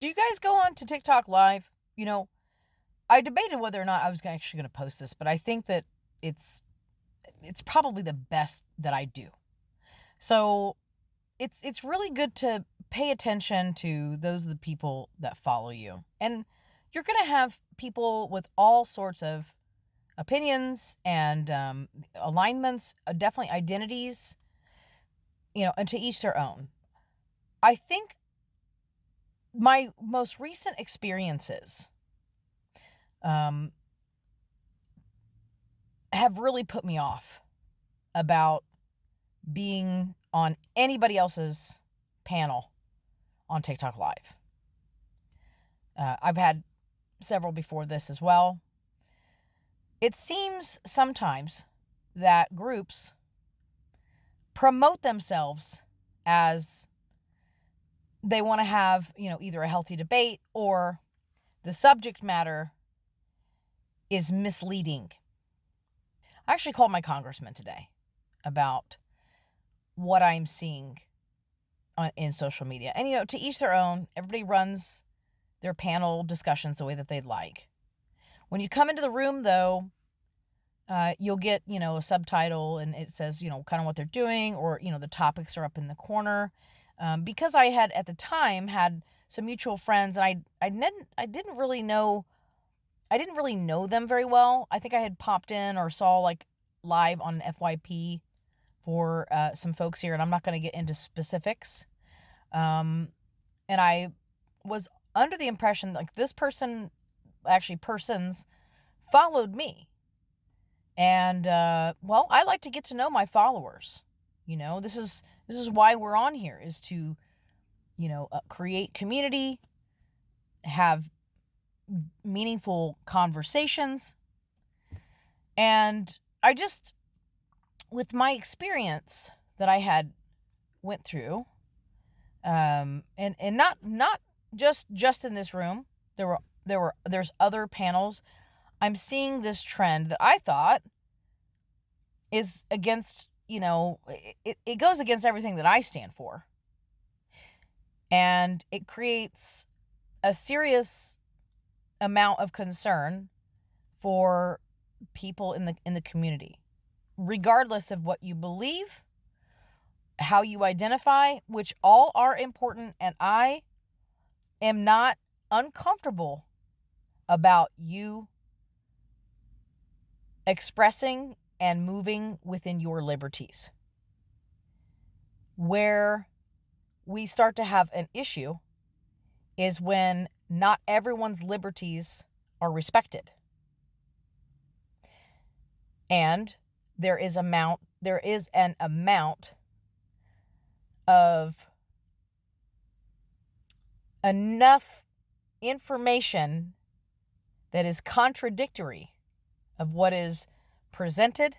Do you guys go on to TikTok Live? I debated whether or not I was actually going to post this, but I think that it's it's probably the best that I do. So it's really good to pay attention to those of the people that follow you, and you're going to have people with all sorts of opinions and alignments, definitely identities, and to each their own. I think my most recent experiences um, have really put me off about being on anybody else's panel on TikTok Live. I've had several before this as well. It seems sometimes that groups promote themselves as they want to have, either a healthy debate or the subject matter is misleading. I actually called my congressman today about what I'm seeing in social media. And, to each their own. Everybody runs their panel discussions the way that they'd like. When you come into the room, though, you'll get, a subtitle and it says, kind of what they're doing, or, the topics are up in the corner. Because I had at the time had some mutual friends, and I didn't really know them very well. I think I had popped in or saw like live on FYP for some folks here, and I'm not going to get into specifics. And I was under the impression like this person, actually persons, followed me. And well, I like to get to know my followers. This is why we're on here, is to create community, have meaningful conversations. And I just, with my experience that I had went through, and not just in this room, there's other panels. I'm seeing this trend that I thought is against, it goes against everything that I stand for. And it creates a serious amount of concern for people in the community, regardless of what you believe, how you identify, which all are important. And I am not uncomfortable about you expressing and moving within your liberties. Where we start to have an issue is when not everyone's liberties are respected. And there is an amount of enough information that is contradictory of what is presented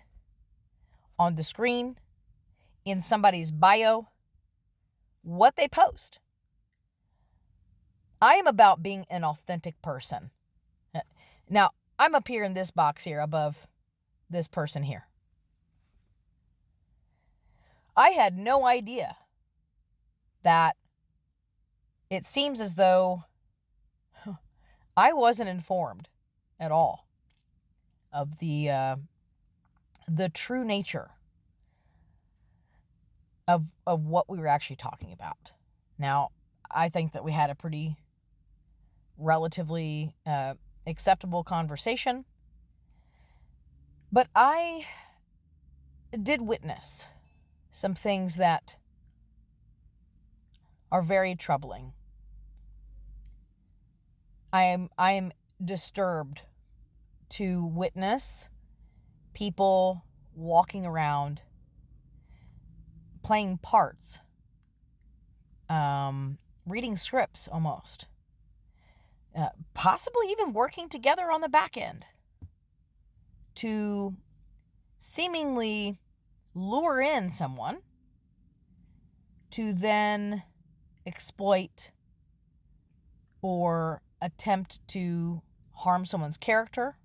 on the screen, in somebody's bio, what they post. I am about being an authentic person. Now, I'm up here in this box here above this person here. I had no idea that it seems as though I wasn't informed at all of the true nature of what we were actually talking about. Now, I think that we had a pretty relatively acceptable conversation, but I did witness some things that are very troubling. I am disturbed to witness people walking around playing parts, reading scripts almost, possibly even working together on the back end to seemingly lure in someone to then exploit or attempt to harm someone's character,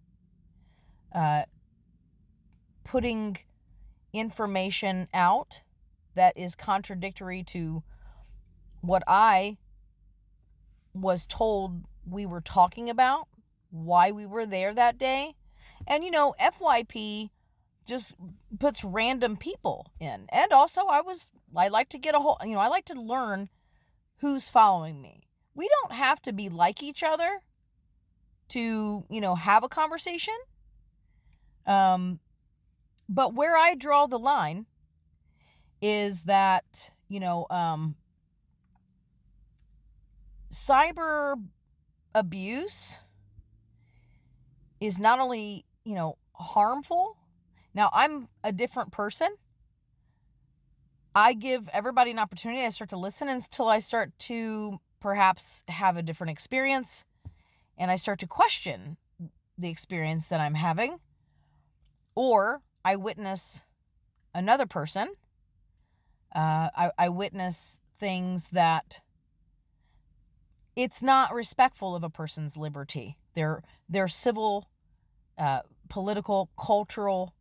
putting information out that is contradictory to what I was told we were talking about, why we were there that day. And, FYP just puts random people in. And also I like to get I like to learn who's following me. We don't have to be like each other to, have a conversation. But where I draw the line is that, cyber abuse is not only, harmful. Now, I'm a different person. I give everybody an opportunity. I start to listen until I start to perhaps have a different experience, and I start to question the experience that I'm having, or I witness another person. I witness things that it's not respectful of a person's liberty, their civil, political, cultural,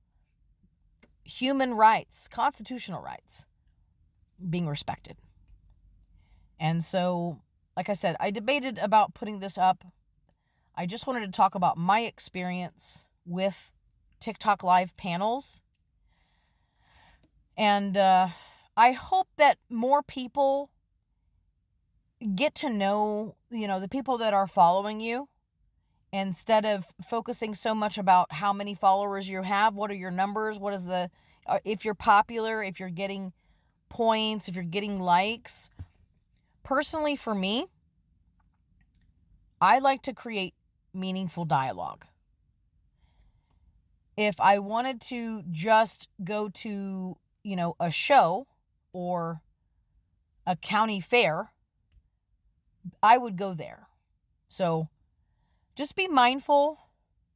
human rights, constitutional rights being respected. And so, like I said, I debated about putting this up. I just wanted to talk about my experience with TikTok live panels. And I hope that more people get to know, the people that are following you, instead of focusing so much about how many followers you have. What are your numbers? What is if you're popular, if you're getting points, if you're getting likes. Personally, for me, I like to create meaningful dialogue. If I wanted to just go to, a show or a county fair, I would go there. So just be mindful,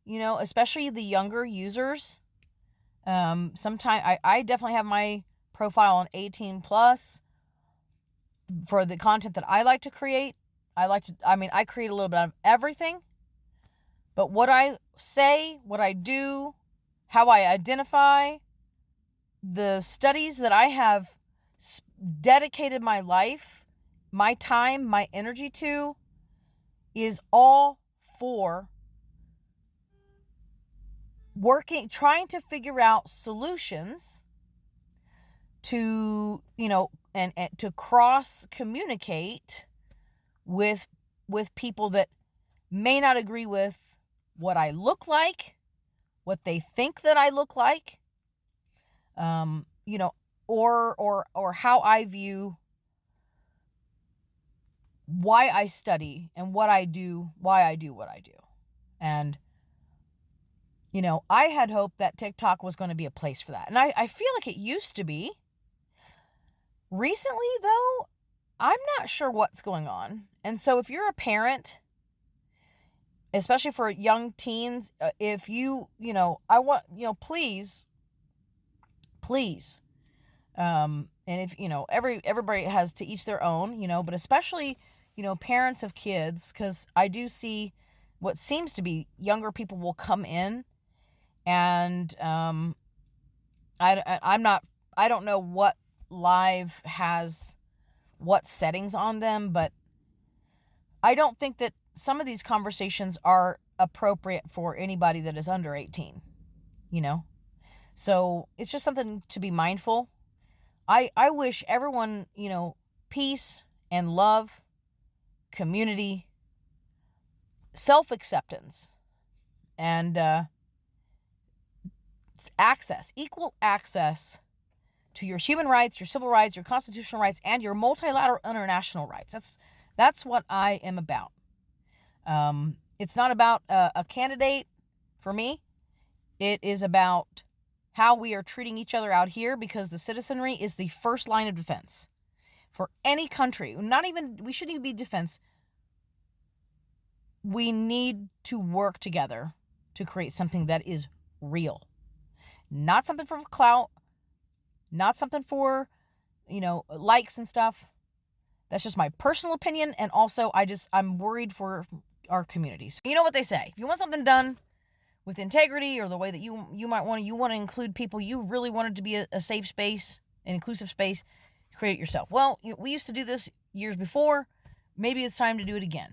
especially the younger users. Sometimes I definitely have my profile on 18 plus for the content that I like to create. I create a little bit of everything, but what I say, what I do, how I identify, the studies that I have dedicated my life, my time, my energy to, is all for trying to figure out solutions to, and to cross communicate with people that may not agree with what I look like, what they think that I look like, or how I view why I study and what I do, why I do what I do. And, I had hoped that TikTok was going to be a place for that. And I feel like it used to be. Recently, though, I'm not sure what's going on. And so if you're a parent, especially for young teens, if I want, please. And if, everybody has to each their own, but especially, parents of kids, because I do see what seems to be younger people will come in, and I don't know what live has what settings on them, but I don't think that some of these conversations are appropriate for anybody that is under 18, So it's just something to be mindful. I wish everyone, peace and love, community, self-acceptance, and equal access to your human rights, your civil rights, your constitutional rights, and your multilateral international rights. That's what I am about. It's not about a candidate for me. It is about how we are treating each other out here, because the citizenry is the first line of defense for any country. We shouldn't even be defense. We need to work together to create something that is real. Not something for clout, not something for, likes and stuff. That's just my personal opinion. And also, I'm worried for our communities. You know what they say. If you want something done with integrity, or the way that you might want to include people, you really want it to be a safe space, an inclusive space, create it yourself. Well, we used to do this years before. maybe it's time to do it again.